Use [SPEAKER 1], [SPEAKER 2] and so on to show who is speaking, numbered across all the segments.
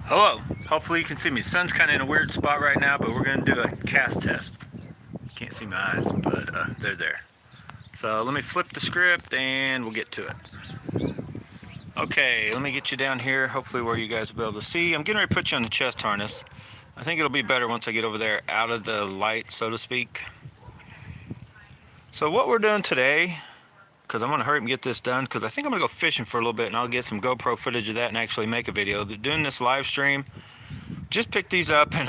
[SPEAKER 1] Hello. Hopefully you can see me. Sun's kind of in a weird spot right now, but we're going to do a cast test. Can't see my eyes, but they're there. So let me flip the script and we'll get to it. Okay, let me get you down here, hopefully where you guys will be able to see. I'm getting ready to put you on the chest harness. I think it'll be better once I get over there out of the light, so to speak. So what we're doing today, because I'm going to hurry up and get this done, because I think I'm going to go fishing for a little bit and I'll get some GoPro footage of that and actually make a video. Doing this live stream, just picked these up, and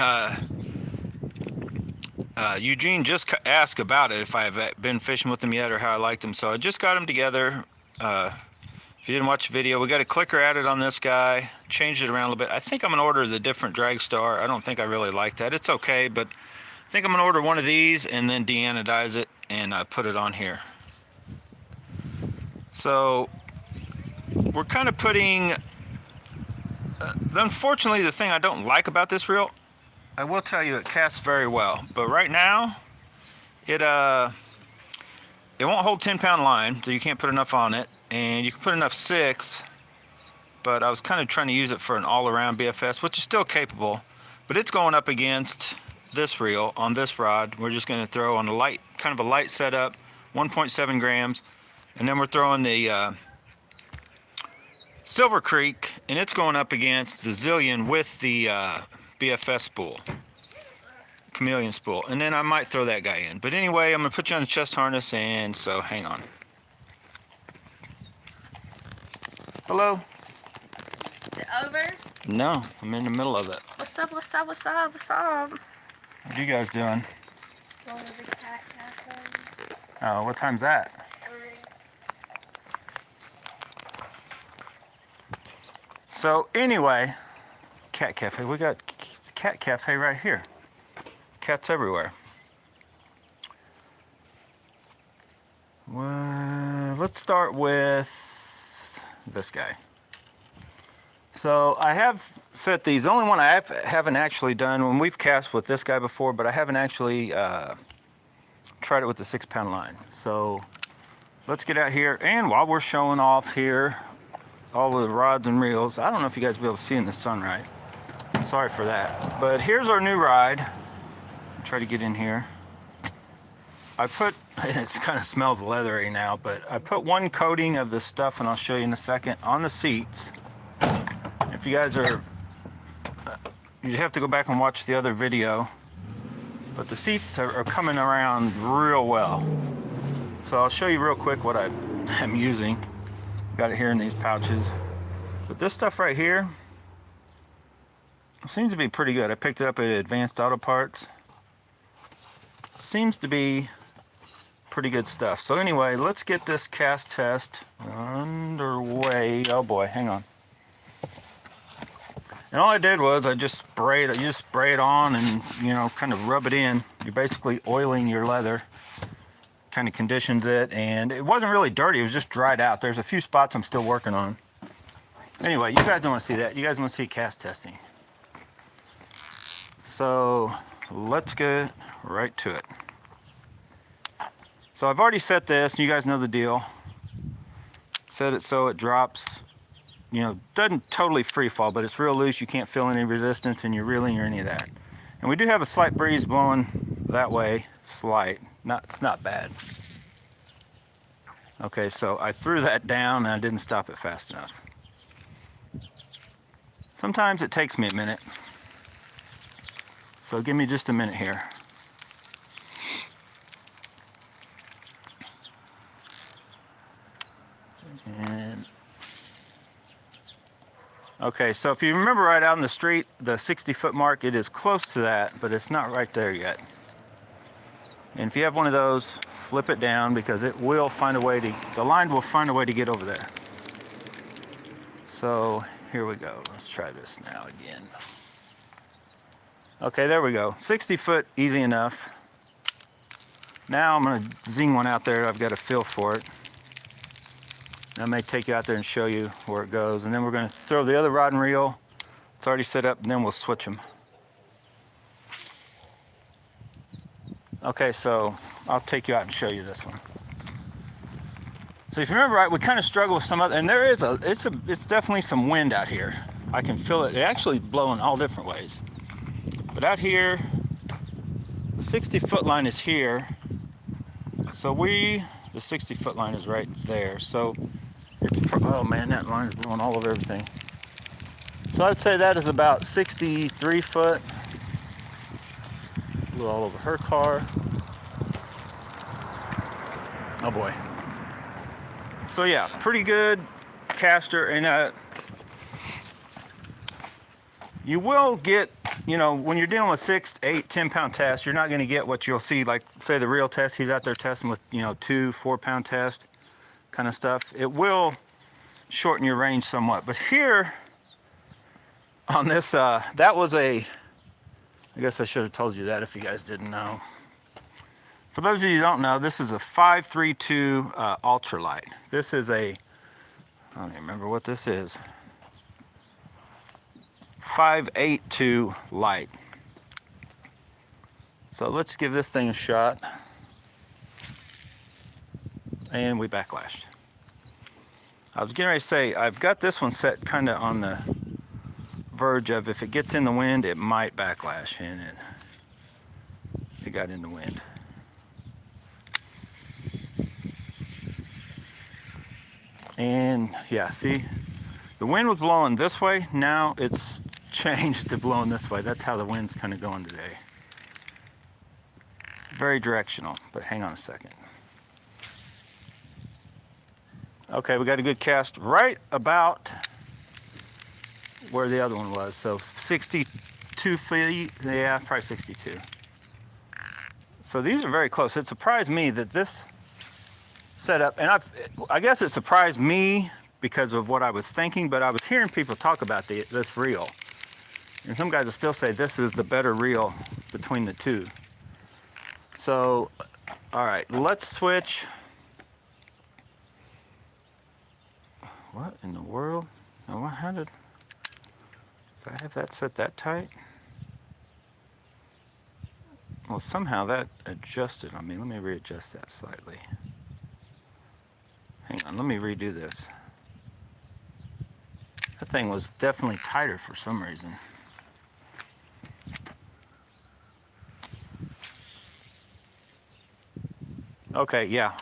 [SPEAKER 1] Eugene just asked about it, if I've been fishing with them yet or how I liked them. So I just got them together. If you didn't watch the video, we got a clicker added on this guy, changed it around a little bit. I think I'm going to order the different drag star. I don't think I really like that. It's okay, but I think I'm going to order one of these and then de-anodize it and put it on here. So we're kind of putting, unfortunately, the thing I don't like about this reel, I will tell you it casts very well, but right now it won't hold 10-pound line, so you can't put enough on it, and you can put enough 6, but I was kind of trying to use it for an all-around BFS, which is still capable, but it's going up against this reel on this rod. We're just going to throw on a light, kind of a light setup, 1.7 grams, and then we're throwing the Silver Creek, and it's going up against the Zillion with the BFS spool, chameleon spool, and then I might throw that guy in. But anyway, I'm gonna put you on the chest harness, and so hang on. Hello?
[SPEAKER 2] Is it over?
[SPEAKER 1] No, I'm in the middle of it.
[SPEAKER 2] What's up, what's up, what's up, what's up?
[SPEAKER 1] What are you guys doing?
[SPEAKER 2] Going to the cat cafe.
[SPEAKER 1] Oh, what time's that?
[SPEAKER 2] 3.
[SPEAKER 1] So anyway, cat cafe. We got cat cafe right here. Cats everywhere. Well, let's start with this guy. So I have set these. The only one I haven't actually done, when we've cast with this guy before, but I haven't actually tried it with the 6-pound line. So let's get out here, and while we're showing off here all the rods and reels, I don't know if you guys will be able to see in the sun right. Sorry for that. But here's our new ride. Try to get in here. I put, it kind of smells leathery now, but I put one coating of this stuff, and I'll show you in a second, on the seats. If you guys are, you have to go back and watch the other video, but the seats are coming around real well. So I'll show you real quick what I am using. Got it here in these pouches. But this stuff right here seems to be pretty good. I picked it up at Advanced Auto Parts. Seems to be pretty good stuff. So anyway, let's get this cast test underway. Oh boy, hang on. And all I did was I just spray it on and, you know, kind of rub it in. You're basically oiling your leather. Kind of conditions it, and it wasn't really dirty, it was just dried out. There's a few spots I'm still working on. Anyway, you guys don't want to see that. You guys want to see cast testing. So let's get right to it. So I've already set this, you guys know the deal. Set it so it drops, you know, doesn't totally free fall, but it's real loose. You can't feel any resistance in your reeling or any of that. And we do have a slight breeze blowing that way, slight. It's not bad. Okay, so I threw that down and I didn't stop it fast enough. Sometimes it takes me a minute. So give me just a minute here. And okay, so if you remember right out in the street, the 60-foot mark, it is close to that, but it's not right there yet. And if you have one of those, flip it down, because it will find a way to, the line will find a way to get over there. So here we go. Let's try this now again. Okay, there we go. 60 foot, easy enough. Now I'm going to zing one out there. I've got a feel for it. And I may take you out there and show you where it goes. And then we're going to throw the other rod and reel. It's already set up, and then we'll switch them. Okay, so I'll take you out and show you this one. So if you remember right, we kind of struggle with some other, and there is it's definitely some wind out here. I can feel it. It actually blowing all different ways. But out here, the 60-foot line is here. So the 60-foot line is right there. So it's, oh man, that line is blowing all over everything. So I'd say that is about 63 foot. Blew all over her car. Oh boy. So yeah, pretty good caster, and you will get, when you're dealing with 6, 8, 10-pound tests, you're not going to get what you'll see, like say the real test. He's out there testing with 2, 4-pound test kind of stuff. It will shorten your range somewhat, but here on this, that was I guess I should have told you that if you guys didn't know. For those of you who don't know, this is a 532 ultralight. This is I don't even remember what this is. 582 light. So let's give this thing a shot. And we backlashed. I was getting ready to say, I've got this one set kind of on the verge of, if it gets in the wind, it might backlash, and it got in the wind. And yeah, see, the wind was blowing this way. Now it's changed to blowing this way. That's how the wind's kind of going today. Very directional, but hang on a second. Okay, we got a good cast right about where the other one was. So 62 feet, yeah, probably 62. So these are very close. It surprised me that this setup, and I guess it surprised me because of what I was thinking, but I was hearing people talk about this reel. And some guys will still say this is the better reel between the two. So, all right, let's switch. What in the world? Now, how did I have that set that tight? Well, somehow that adjusted on me. Let me readjust that slightly. Hang on, let me redo this. That thing was definitely tighter for some reason. Okay, yeah.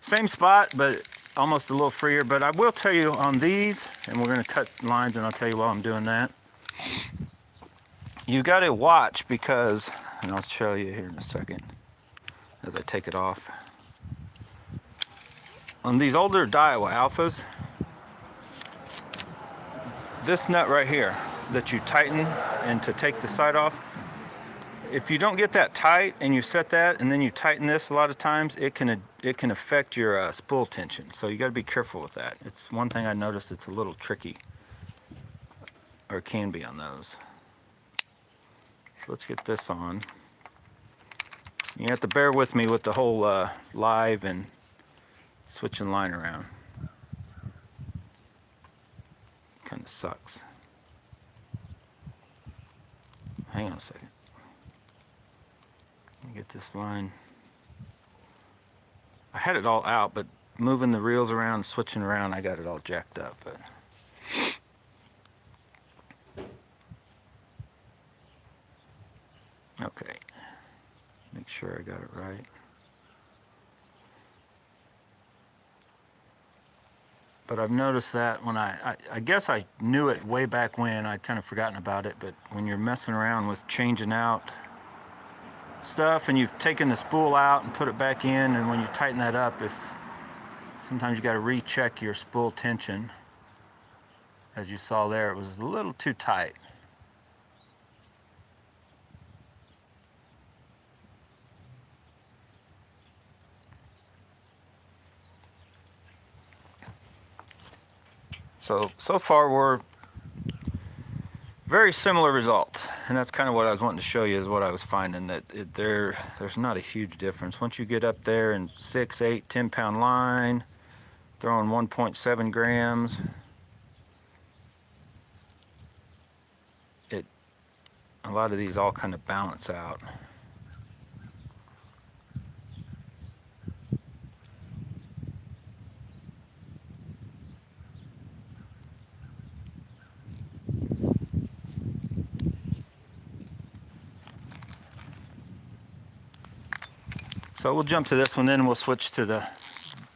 [SPEAKER 1] Same spot, but almost a little freer. But I will tell you on these, and we're going to cut lines, and I'll tell you while I'm doing that. You got to watch because, and I'll show you here in a second as I take it off. On these older Daiwa Alphas, this nut right here that you tighten and to take the side off, if you don't get that tight and you set that and then you tighten this, a lot of times it can affect your spool tension. So you got to be careful with that. It's one thing I noticed, it's a little tricky, or it can be on those. So let's get this on. You have to bear with me with the whole live and switching line around. Kind of sucks. Hang on a second. Let me get this line. I had it all out, but moving the reels around, switching around, I got it all jacked up. But okay, make sure I got it right. But I've noticed that when I guess I knew it way back when, I'd kind of forgotten about it, but when you're messing around with changing out stuff and you've taken the spool out and put it back in, and when you tighten that up, sometimes you got to recheck your spool tension. As you saw there, it was a little too tight. So far we're very similar results, and that's kind of what I was wanting to show you, is what I was finding, that there's not a huge difference. Once you get up there in 6, 8, 10-pound line, throwing 1.7 grams, a lot of these all kind of balance out. So we'll jump to this one, then we'll switch to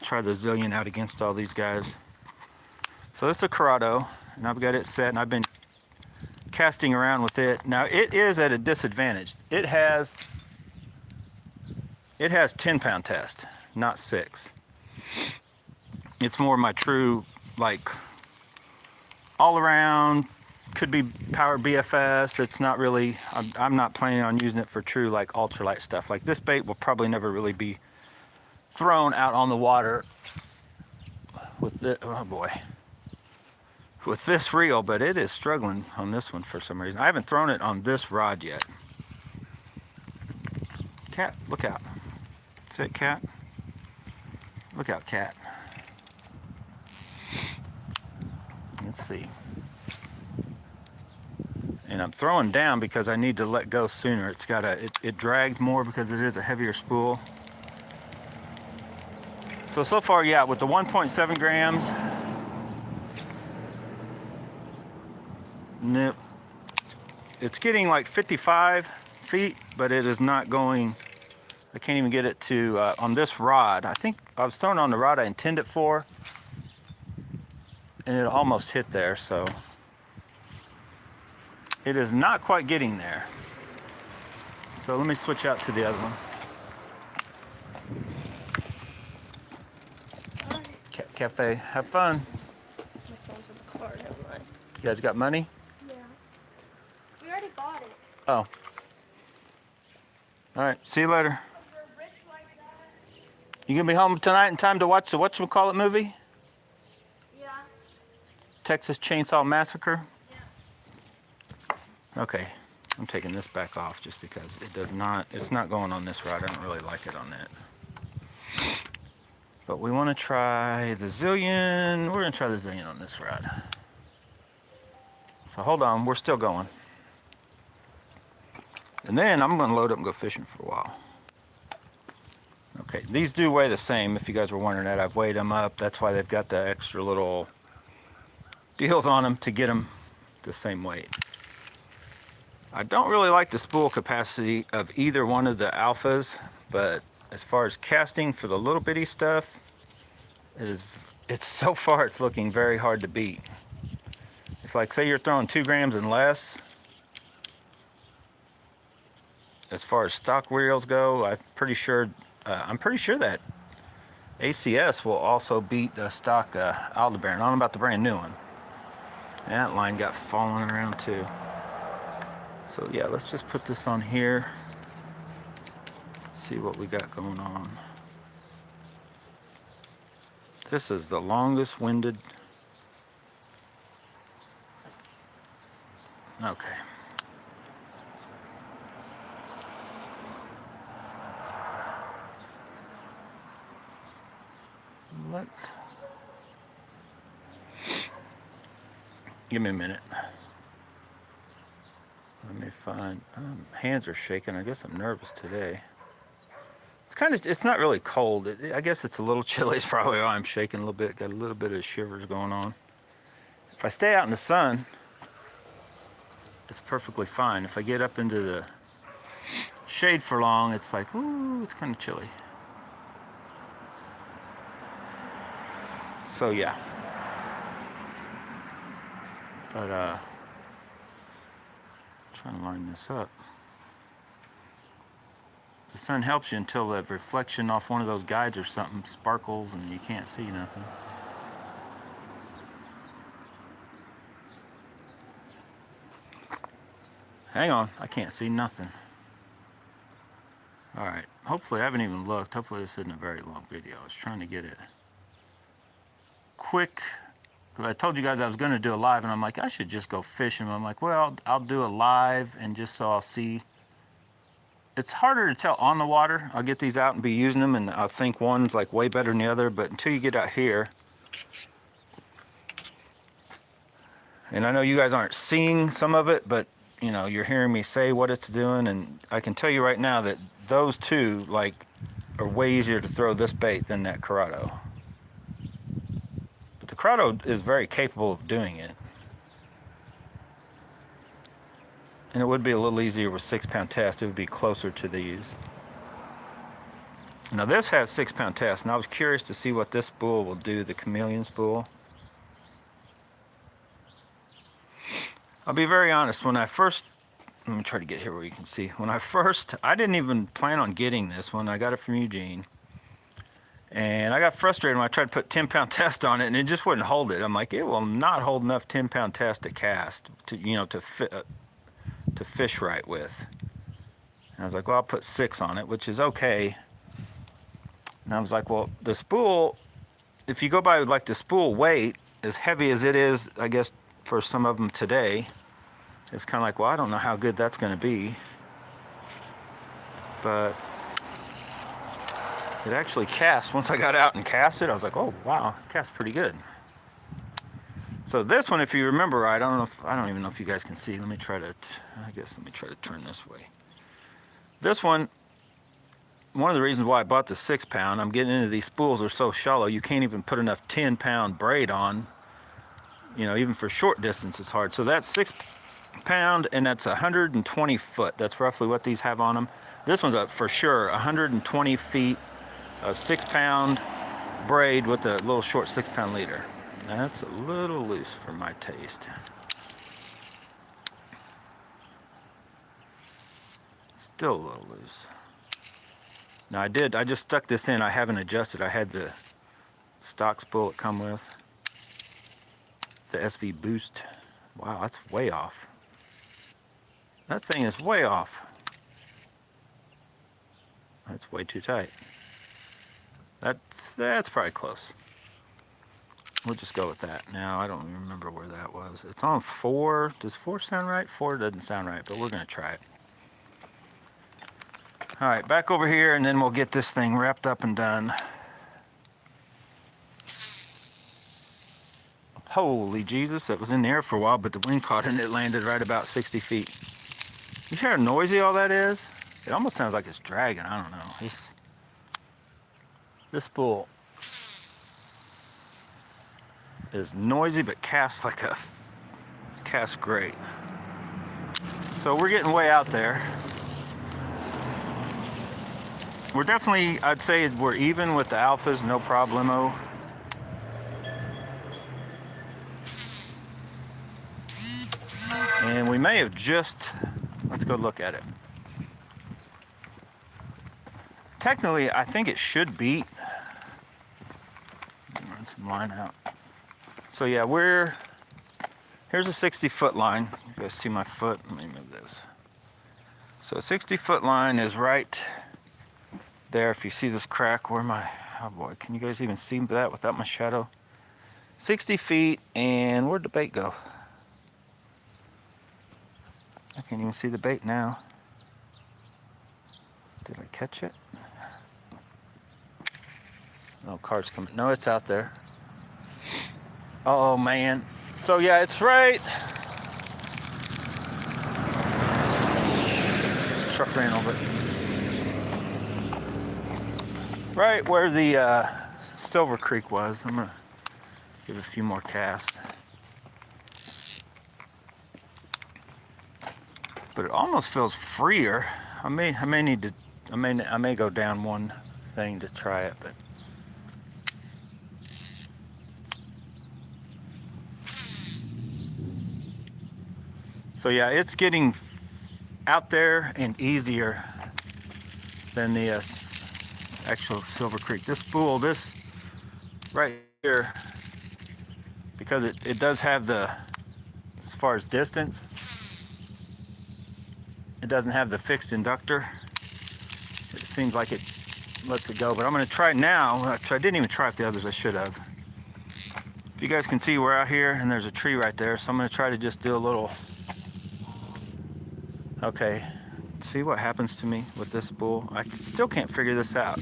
[SPEAKER 1] try the Zillion out against all these guys. So this is a Curado, and I've got it set, and I've been casting around with it. Now it is at a disadvantage. It has 10-pound test, not 6. It's more my true, like, all around, could be power BFS. It's not really, I'm not planning on using it for true, like, ultralight stuff. Like, this bait will probably never really be thrown out on the water with it. Oh boy, with this reel, but it is struggling on this one for some reason. I haven't thrown it on this rod yet. Cat, look out. Sit, cat. Look out, cat. Let's see. And I'm throwing down because I need to let go sooner. It's got it drags more because it is a heavier spool. So far, yeah, with the 1.7 grams, nope. It's getting like 55 feet, but it is not going, I can't even get it to, on this rod. I think I was throwing on the rod I intended for, and it almost hit there, so it is not quite getting there. So let me switch out to the other one. Cafe, have fun.
[SPEAKER 2] My phone's in the car, never mind.
[SPEAKER 1] You guys got money?
[SPEAKER 2] Yeah. We already bought it.
[SPEAKER 1] Oh. All right, see you later.
[SPEAKER 2] We're rich like that.
[SPEAKER 1] You gonna be home tonight in time to watch the whatchamacallit movie?
[SPEAKER 2] Yeah.
[SPEAKER 1] Texas Chainsaw Massacre?
[SPEAKER 2] Yeah.
[SPEAKER 1] Okay, I'm taking this back off just because it's not going on this rod. I don't really like it on that. But we want to try the Zillion. We're going to try the Zillion on this rod. So hold on, we're still going. And then I'm going to load up and go fishing for a while. Okay, these do weigh the same, if you guys were wondering that. I've weighed them up. That's why they've got the extra little deals on them to get them the same weight. I don't really like the spool capacity of either one of the Alphas, but as far as casting for the little bitty stuff, it's so far it's looking very hard to beat. If, like, say you're throwing 2 grams and less, as far as stock reels go, I'm pretty sure that ACS will also beat the stock Aldebaran. I don't know about the brand new one. That line got falling around too. So yeah, let's just put this on here. See what we got going on. This is the longest winded. Okay. Let's give me a minute. Let me find. Hands are shaking. I guess I'm nervous today. It's not really cold. I guess it's a little chilly. It's probably why I'm shaking a little bit. Got a little bit of shivers going on. If I stay out in the sun, it's perfectly fine. If I get up into the shade for long, it's like, ooh, it's kind of chilly. So yeah. But trying to line this up. The sun helps you until the reflection off one of those guides or something sparkles and you can't see nothing. Hang on, I can't see nothing. Alright, hopefully I haven't even looked. Hopefully this isn't a very long video. I was trying to get it quick. Because I told you guys I was going to do a live and I'm like, I should just go fishing. I'm like, well, I'll do a live and just so I'll see. It's harder to tell on the water. I'll get these out and be using them and I'll think one's like way better than the other, but until you get out here, and I know you guys aren't seeing some of it, but you know, you're hearing me say what it's doing, and I can tell you right now that those two like are way easier to throw this bait than that Curado. But the Curado is very capable of doing it. And it would be a little easier with 6-pound test. It would be closer to these. Now this has 6-pound test, and I was curious to see what this spool will do, the chameleon spool. I'll be very honest, when I first, let me try to get here where you can see. I didn't even plan on getting this one. I got it from Eugene. And I got frustrated when I tried to put 10-pound test on it, and it just wouldn't hold it. I'm like, it will not hold enough 10-pound test to cast, to fish right with. And I was like, well, I'll put 6 on it, which is okay. And I was like, well, the spool, if you go by like the spool weight, as heavy as it is, I guess, for some of them today, it's kind of like, well, I don't know how good that's going to be. But it actually cast. Once I got out and cast it, I was like, oh, wow, it casts pretty good. So this one, if you remember right, I don't even know if you guys can see. Let me try to turn this way. This one of the reasons why I bought the 6-pound, I'm getting into these spools are so shallow, you can't even put enough 10-pound braid on. You know, even for short distance, it's hard. So that's 6-pound, and that's 120 foot. That's roughly what these have on them. This one's for sure 120 feet of 6-pound braid with a little short 6-pound leader. That's a little loose for my taste. Still a little loose. Now I just stuck this in. I haven't adjusted. I had the stock spool it come with. The SV Boost. Wow, that's way off. That thing is way off. That's way too tight. That's probably close. We'll just go with that. Now, I don't even remember where that was. It's on 4. Does 4 sound right? 4 doesn't sound right, but we're going to try it. All right, back over here, and then we'll get this thing wrapped up and done. Holy Jesus, that was in the air for a while, but the wind caught it and it landed right about 60 feet. You hear how noisy all that is? It almost sounds like it's dragging. I don't know. This spool is noisy, but casts great. So we're getting way out there. We're definitely, I'd say we're even with the Alphas, no problemo. And we may have just, let's go look at it. Technically, I think it should beat. Run some line out. So yeah, here's a 60-foot line. You guys see my foot? Let me move this. So a 60-foot line is right there. If you see this crack, oh boy, can you guys even see that without my shadow? 60 feet, and where'd the bait go? I can't even see the bait now. Did I catch it? No, car's coming. No, it's out there. Oh man. So yeah, it's right. Truck ran over it. Right where the Silver Creek was. I'm gonna give it a few more casts. But it almost feels freer. I may go down one thing to try it, but so yeah, it's getting out there and easier than the actual Silver Creek. This spool, this right here, because it does have as far as distance, it doesn't have the fixed inductor. It seems like it lets it go, but I'm going to try now. I didn't even try with the others. I should have. If you guys can see, we're out here and there's a tree right there, so I'm going to try to just do a little. Okay, see what happens to me with this spool? I still can't figure this out.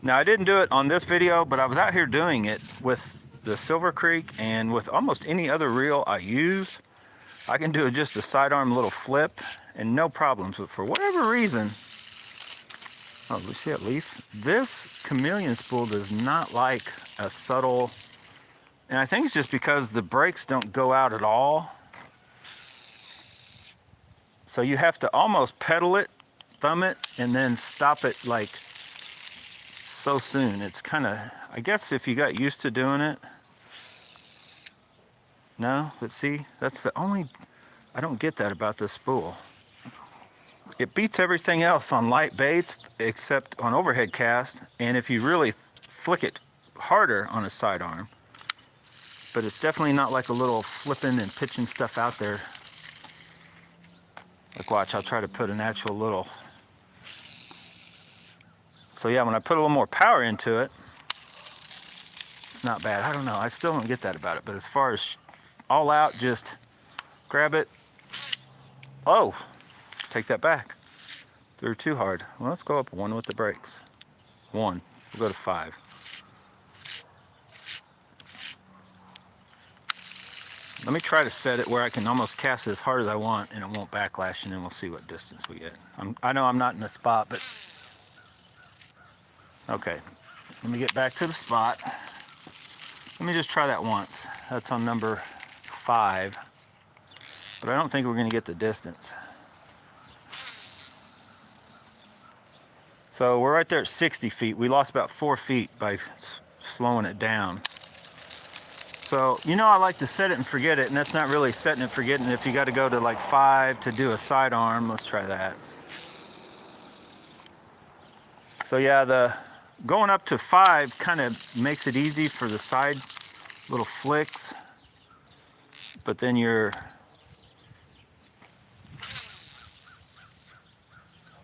[SPEAKER 1] Now, I didn't do it on this video, but I was out here doing it with the Silver Creek and with almost any other reel I use. I can do just a sidearm little flip and no problems, but for whatever reason, oh, you see that leaf? This chameleon spool does not like a subtle, and I think it's just because the brakes don't go out at all. So you have to almost pedal it, thumb it, and then stop it like so soon. It's kind of, I guess if you got used to doing it. No, but see, that's the only, I don't get that about this spool. It beats everything else on light baits except on overhead cast, and if you really flick it harder on a sidearm. But it's definitely not like a little flipping and pitching stuff out there. Like watch, I'll try to put an actual little. So yeah, when I put a little more power into it, it's not bad. I don't know, I still don't get that about it. But as far as all out, just grab it. Oh, take that back. Threw too hard. Well, let's go up one with the brakes. One, we'll go to 5. Let me try to set it where I can almost cast it as hard as I want and it won't backlash, and then we'll see what distance we get. I know I'm not in the spot, but okay. Let me get back to the spot. Let me just try that once. That's on number 5, but I don't think we're going to get the distance. So we're right there at 60 feet. We lost about 4 feet by slowing it down. So, you know, I like to set it and forget it, and that's not really setting and forgetting. If you got to go to like 5 to do a sidearm, let's try that. So yeah, the going up to 5 kind of makes it easy for the side little flicks, but then you're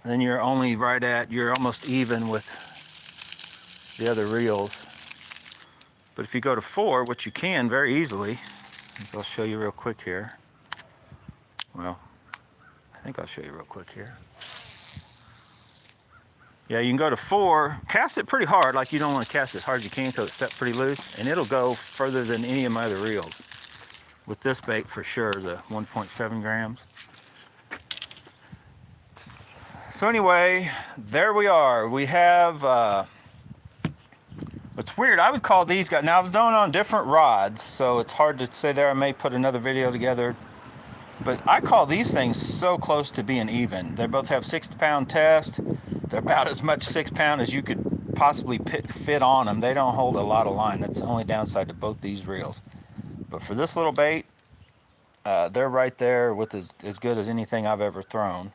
[SPEAKER 1] only right at, you're almost even with the other reels. But if you go to 4, which you can very easily, as I'll show you real quick here. Well, I think I'll show you real quick here. Yeah, you can go to 4, cast it pretty hard, like you don't want to cast it as hard as you can because it's set pretty loose, and it'll go further than any of my other reels. With this bait for sure, the 1.7 grams. So anyway, there we are. We have, it's weird, I would call these guys, now I was doing on different rods, so it's hard to say there. I may put another video together, but I call these things so close to being even. They both have 60-pound test. They're about as much 6-pound as you could possibly fit on them. They don't hold a lot of line. That's the only downside to both these reels. But for this little bait, they're right there with as good as anything I've ever thrown.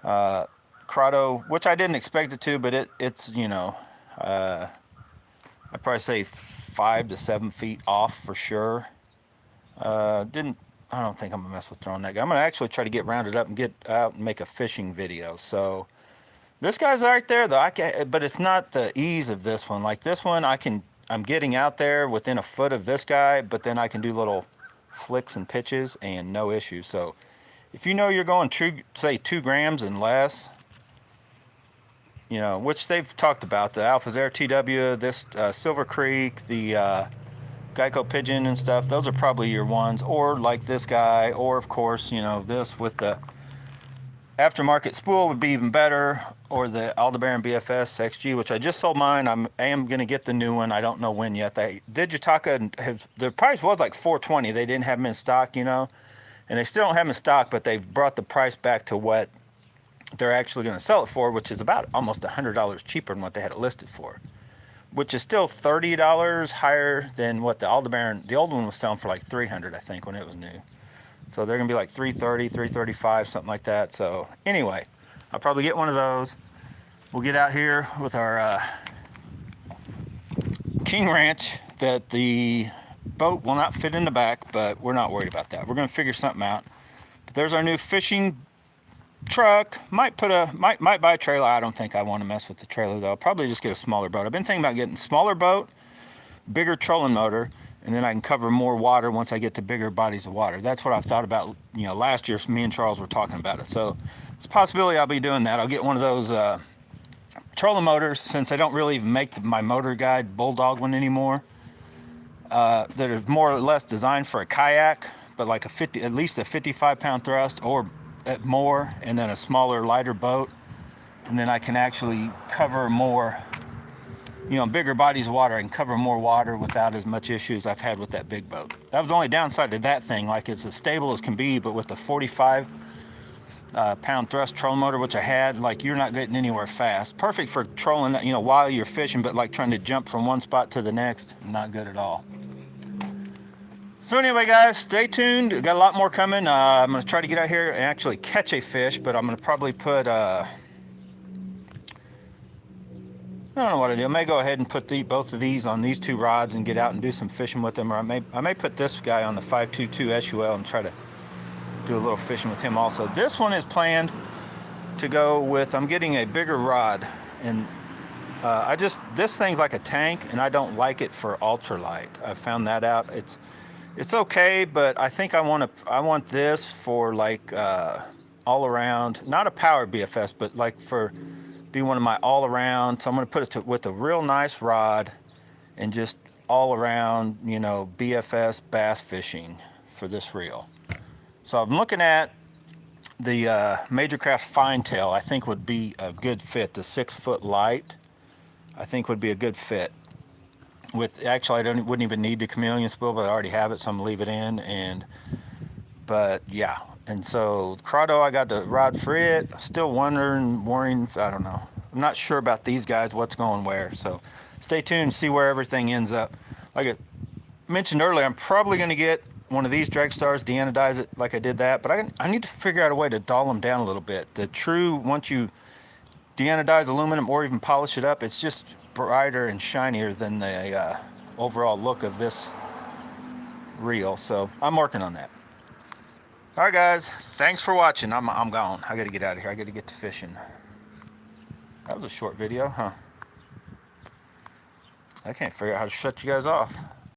[SPEAKER 1] Curado, which I didn't expect it to, but it's, you know, I'd probably say 5 to 7 feet off for sure. I don't think I'm gonna mess with throwing that guy. I'm gonna actually try to get rounded up and get out and make a fishing video. So this guy's right there though, but it's not the ease of this one. Like this one, I'm getting out there within a foot of this guy, but then I can do little flicks and pitches and no issue. So if you know you're going say 2 grams and less, you know, which they've talked about, the Alphas Air TW, this Silver Creek, the Geico Pigeon and stuff, those are probably your ones. Or like this guy, or of course, you know, this with the aftermarket spool would be even better, or the Aldebaran BFS XG, which I just sold mine. I am going to get the new one. I don't know when yet. Digitaka, the price was like $420. They didn't have them in stock, you know, and they still don't have them in stock, but they've brought the price back to what they're actually going to sell it for, which is about almost $100 cheaper than what they had it listed for, which is still $30 higher than what the Aldebaran, the old one was selling for like $300, I think, when it was new. So they're gonna be like $330, $335, something like that. So anyway, I'll probably get one of those. We'll get out here with our King Ranch that the boat will not fit in the back, but we're not worried about that. We're gonna figure something out. But there's our new fishing truck. Might buy a trailer. I don't think I want to mess with the trailer though. I'll probably just get a smaller boat. I've been thinking about getting a smaller boat, bigger trolling motor, and then I can cover more water once I get to bigger bodies of water. That's what I've thought about. You know, last year me and Charles were talking about it. So it's a possibility I'll be doing that. I'll get one of those trolling motors, since I don't really even make my motor guide Bulldog one anymore. That are more or less designed for a kayak, but like at least a 55-pound thrust or more, and then a smaller, lighter boat, and then I can actually cover more, you know, bigger bodies of water. I can cover more water without as much issues I've had with that big boat. That was the only downside to that thing. Like, it's as stable as can be, but with the 45 pound thrust trolling motor, which I had. Like, you're not getting anywhere fast. Perfect for trolling, you know, while you're fishing, but like trying to jump from one spot to the next, not good at all. So anyway, guys, stay tuned. Got a lot more coming. I'm going to try to get out here and actually catch a fish, but I'm going to probably put, I don't know what to do. I may go ahead and put both of these on these two rods and get out and do some fishing with them, or I may put this guy on the 522 SUL and try to do a little fishing with him also. This one is planned to go with, I'm getting a bigger rod, and this thing's like a tank, and I don't like it for ultralight. I found that out. It's okay, but I think I want this for like all around, not a powered BFS, but like for be one of my all around. So I'm going to put it with a real nice rod and just all around, you know, BFS bass fishing for this reel. So I'm looking at the Major Craft Fine Tail. I think would be a good fit. The 6-foot light, I think would be a good fit. With actually, wouldn't even need the chameleon spool, but I already have it, so I'm gonna leave it in. But yeah, and so Curado, I got the rod for it. Still worrying. I don't know. I'm not sure about these guys. What's going where? So stay tuned, see where everything ends up. Like I mentioned earlier, I'm probably gonna get one of these drag stars, deanodize it like I did that. But I need to figure out a way to dull them down a little bit. The true, once you deanodize aluminum or even polish it up, it's just brighter and shinier than the overall look of this reel. So I'm working on that. All right, guys, thanks for watching. I'm gone. I gotta get out of here. I gotta get to fishing. That was a short video, huh? I can't figure out how to shut you guys off.